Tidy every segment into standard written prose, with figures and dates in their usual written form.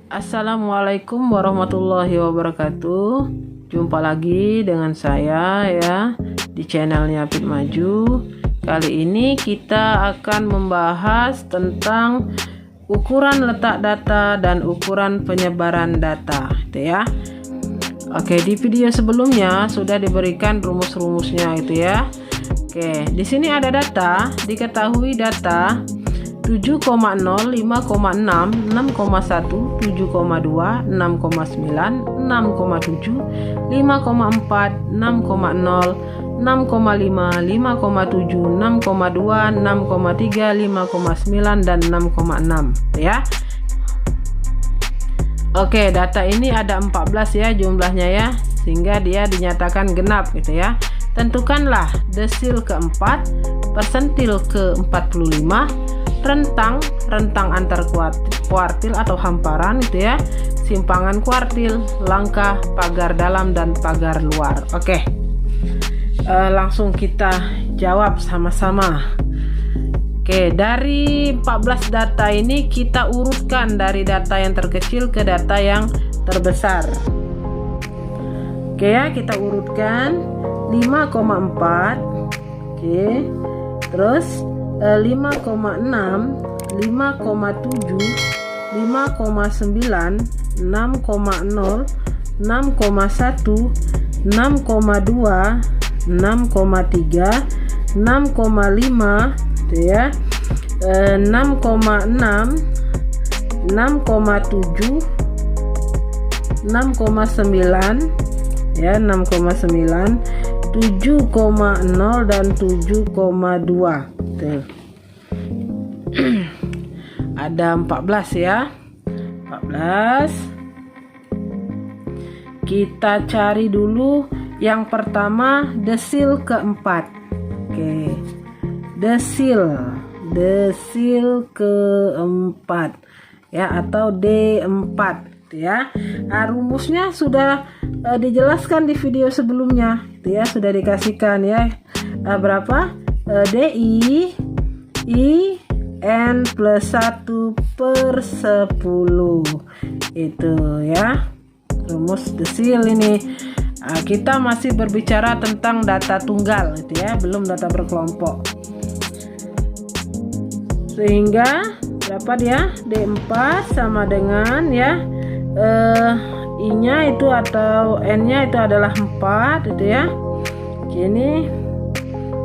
Assalamualaikum warahmatullahi wabarakatuh. Jumpa lagi dengan saya ya di channelnya Fit Maju. Kali ini kita akan membahas tentang ukuran letak data dan ukuran penyebaran data, gitu ya. Oke, di video sebelumnya sudah diberikan rumus-rumusnya itu ya. Oke, di sini ada data, diketahui data 7,0, 5,6, 6,1, 7,2, 6,9, 6,7, 5,4, 6,0, 6,5, 5,7, 6,8, 6,2, 6,3, 5,9 dan 6,6 ya. Oke, data ini ada 14 ya jumlahnya ya, sehingga dia dinyatakan genap gitu ya. Tentukanlah desil keempat, persentil ke-45, rentang antar kuartil atau hamparan gitu ya, simpangan kuartil, langkah, pagar dalam dan pagar luar. Oke, langsung kita jawab sama-sama. Oke, dari 14 data ini kita urutkan dari data yang terkecil ke data yang terbesar. Oke ya, kita urutkan 5,4. Oke, terus 5,6, 5,7, 5,9, 6,0, 6,1, 6,2, 6,3, 6,5 gitu ya, 6,6, 6,7, 6,9 ya, 6,9, 7,0 dan 7,2. Tuh. Ada 14 ya. 14. Kita cari dulu yang pertama desil keempat. Oke. Desil keempat ya, atau D4 ya. Nah, rumusnya sudah dijelaskan di video sebelumnya itu ya, sudah dikasihkan ya. Berapa? DI N plus 1 per 10 itu ya, rumus desil ini. Kita masih berbicara tentang data tunggal gitu ya, belum data berkelompok. Sehingga berapa dia? D4 sama dengan ya, I nya itu atau N nya itu adalah 4 gitu ya. Ini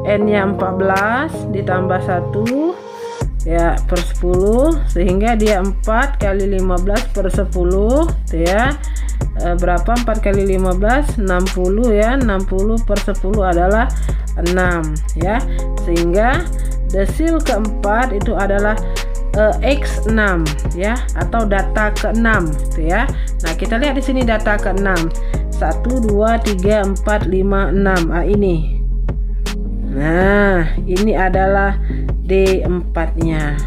N nya 14 ditambah 1 ya per 10, sehingga dia 4 kali 15 per 10 gitu ya. Berapa 4 kali 15? 60 ya, 60 per 10 adalah 6 ya. Sehingga desil keempat itu adalah X6 ya, atau data ke-6 gitu ya. Nah, kita lihat di sini data ke-6. 1 2 3 4 5 6. Ini. Nah, ini adalah D4-nya.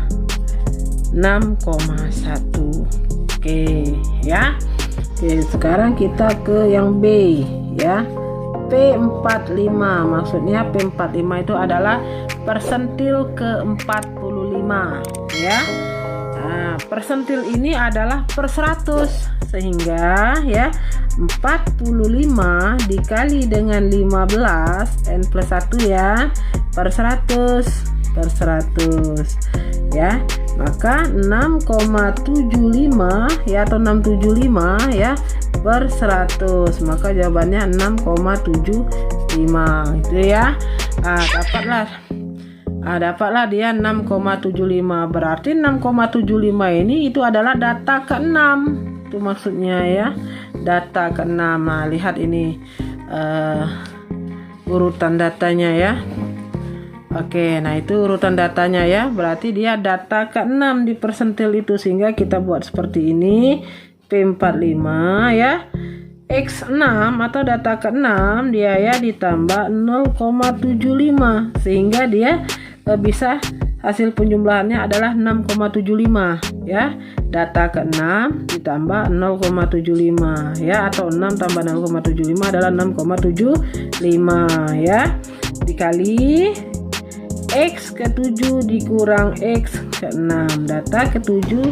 6,1. Oke, ya. Oke, sekarang kita ke yang B ya. P45, maksudnya P45 itu adalah persentil ke-45 ya. Nah, persentil ini adalah per 100, sehingga ya 45 dikali dengan 15 N plus 1 ya, per 100 ya, maka 6,75 ya, atau 675 ya per 100, maka jawabannya 6,75 itu ya. Dapatlah dia 6,75. Berarti 6,75 ini itu adalah data ke-6. Itu maksudnya ya, data ke-6. Nah, lihat ini urutan datanya ya. Oke, nah itu urutan datanya ya. Berarti dia data ke-6 di persentil itu, sehingga kita buat seperti ini. P45 ya, X6 atau data ke-6 dia ya, ditambah 0,75, sehingga dia bisa hasil penjumlahannya adalah 6,75 ya. Data ke-6 ditambah 0,75 ya, atau 6 tambah 0,75 adalah 6,75 ya, dikali X ke-7 dikurang X ke-6. Data ke-7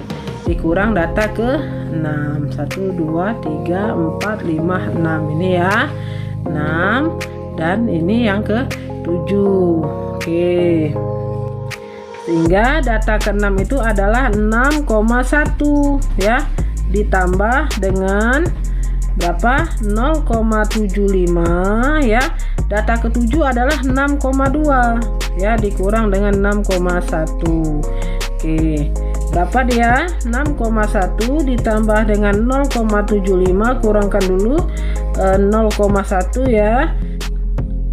dikurang data ke 6. 1 2 3 4 5 6 ini ya, 6, dan ini yang ke 7. Oke, sehingga data ke-6 itu adalah 6,1 ya, ditambah dengan berapa? 0,75 ya. Data ke-7 adalah 6,2 ya, dikurang dengan 6,1. Oke, berapa dia? 6,1 ditambah dengan 0,75, kurangkan dulu 0,1 ya.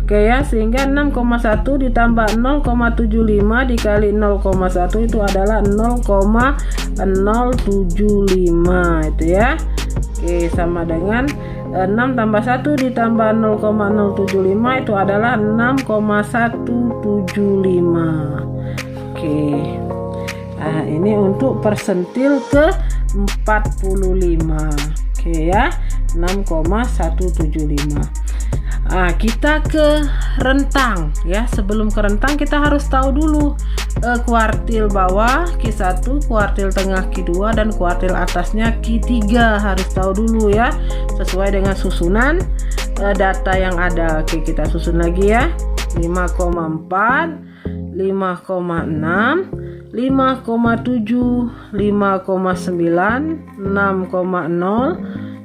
Oke ya, sehingga 6,1 ditambah 0,75 dikali 0,1 itu adalah 0,075 itu ya. Oke, sama dengan 6 tambah 1 ditambah 0,075 itu adalah 6,175. Oke. Nah, ini untuk persentil ke 45. Oke ya, 6,175. Nah, kita ke rentang ya. Sebelum ke rentang kita harus tahu dulu kuartil bawah Q1, kuartil tengah Q2, dan kuartil atasnya Q3. Harus tahu dulu ya, sesuai dengan susunan data yang ada. Oke, kita susun lagi ya. 5,4, 5,6, 5,7, 5,9, 6,0,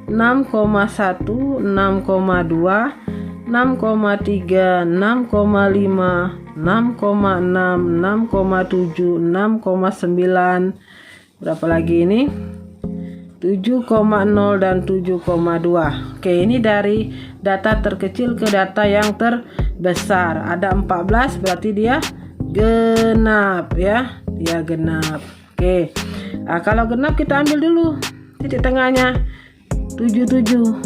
6,1, 6,2, 6,3, 6,5, 6,6, 6,7, 6,9, berapa lagi ini? 7,0 dan 7,2. Oke, ini dari data terkecil ke data yang terbesar. Ada 14, berarti dia genap ya, dia genap. Oke, nah, kalau genap kita ambil dulu titik tengahnya 77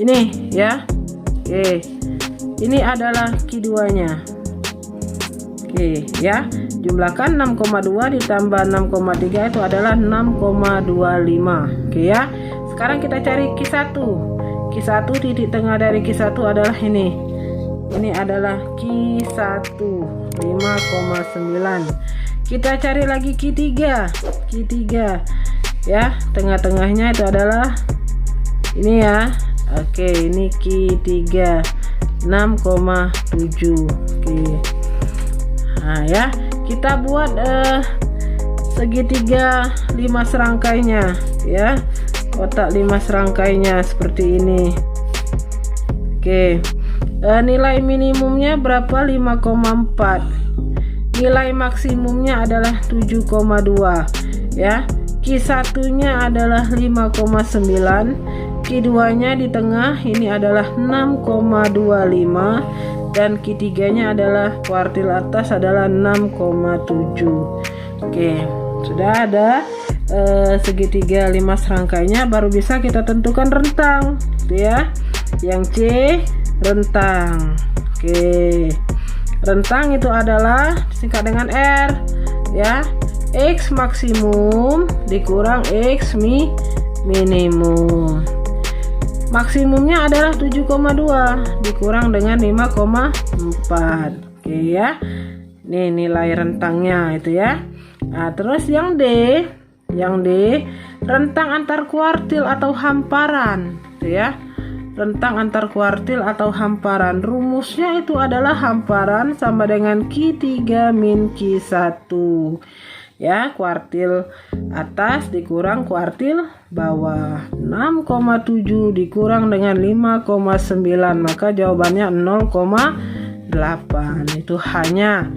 ini ya. Oke, ini adalah Q2 nya. Oke ya, jumlahkan 6,2 ditambah 6,3 itu adalah 6,25. Oke ya, sekarang kita cari Q1. Q1 titik tengah dari Q1 adalah ini adalah Q1 5,9. Kita cari lagi Q3 ya, tengah-tengahnya itu adalah ini ya. Oke, ini Q3 6,7. Oke. Nah ya, kita buat segitiga 5 serangkainya ya. Kotak 5 serangkainya seperti ini. Oke. Nilai minimumnya berapa? 5,4. Nilai maksimumnya adalah 7,2 ya. Q1 nya adalah 5,9, Q2 nya di tengah ini adalah 6,25, dan Q3 nya adalah kuartil atas adalah 6,7. Oke, sudah ada segitiga 5 serangkainya, baru bisa kita tentukan rentang gitu ya. Yang C rentang. Oke, rentang itu adalah disingkat dengan R ya. X maksimum dikurang X minimum. Maksimumnya adalah 7,2 dikurang dengan 5,4. Oke ya. Ini nilai rentangnya itu ya. Nah, terus yang D rentang antar kuartil atau hamparan itu ya. Rentang antar kuartil atau hamparan, rumusnya itu adalah hamparan sama dengan Q3 min Q1 ya. Kuartil atas dikurang kuartil bawah. 6,7 dikurang dengan 5,9, maka jawabannya 0,8. Itu hanya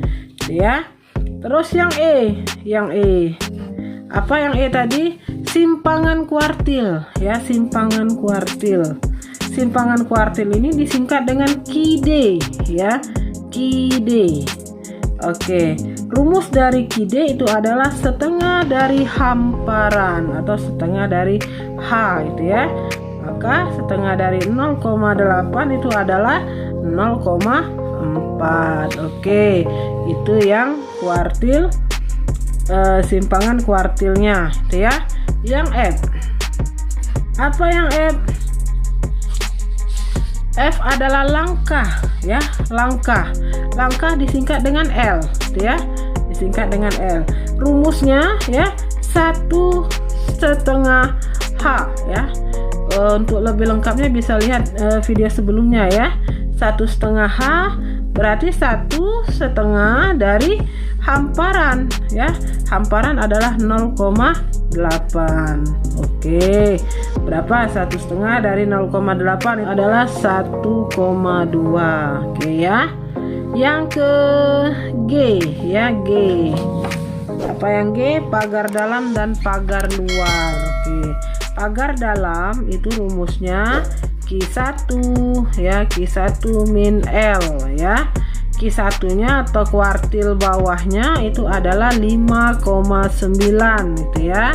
ya. Terus yang E apa yang E tadi? Simpangan kuartil ya, simpangan kuartil. Simpangan kuartil ini disingkat dengan QD ya, QD. Oke, rumus dari QD itu adalah setengah dari hamparan atau setengah dari H itu ya. Maka setengah dari 0,8 itu adalah 0,4. Oke, itu yang kuartil, simpangan kuartilnya itu ya. Yang F, apa yang F? F adalah langkah ya, langkah disingkat dengan L ya, disingkat dengan L. Rumusnya ya, 1,5 H ya. Untuk lebih lengkapnya bisa lihat video sebelumnya ya. 1,5 H berarti 1/2 dari hamparan ya. Hamparan adalah 0,8. Oke, berapa 1/2 dari 0,8 adalah 1,2. Oke ya. Yang ke G ya, G. Apa yang G? Pagar dalam dan pagar luar. Oke. Pagar dalam itu rumusnya Q1 ya, Q1 min L ya. Q1-nya atau kuartil bawahnya itu adalah 5,9 gitu ya.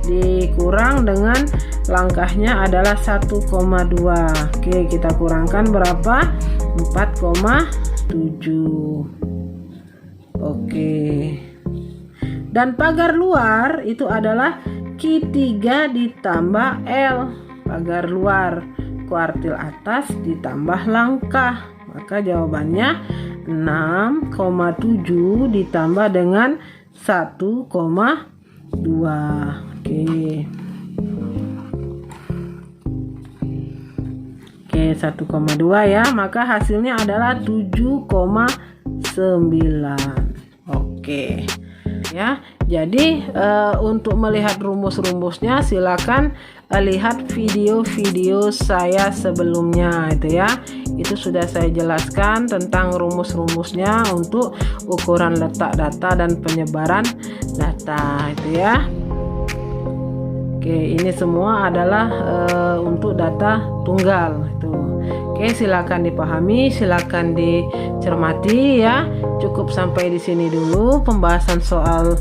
Dikurang dengan langkahnya adalah 1,2. Oke, kita kurangkan berapa? 4,7. Oke. Dan pagar luar itu adalah Q3 ditambah L. Pagar luar kuartil atas ditambah langkah. Maka jawabannya 6,7 ditambah dengan 1,2. Oke, 1,2 ya. Maka hasilnya adalah 7,9. Oke. Ya, jadi untuk melihat rumus-rumusnya silakan lihat video-video saya sebelumnya itu ya. Itu sudah saya jelaskan tentang rumus-rumusnya untuk ukuran letak data dan penyebaran data itu ya. Oke, ini semua adalah untuk data tunggal itu. Oke, silakan dipahami, silakan dicermati ya. Cukup sampai di sini dulu pembahasan soal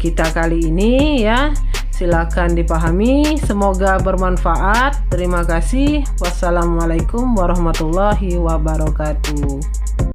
kita kali ini ya. Silakan dipahami, semoga bermanfaat. Terima kasih. Wassalamualaikum warahmatullahi wabarakatuh.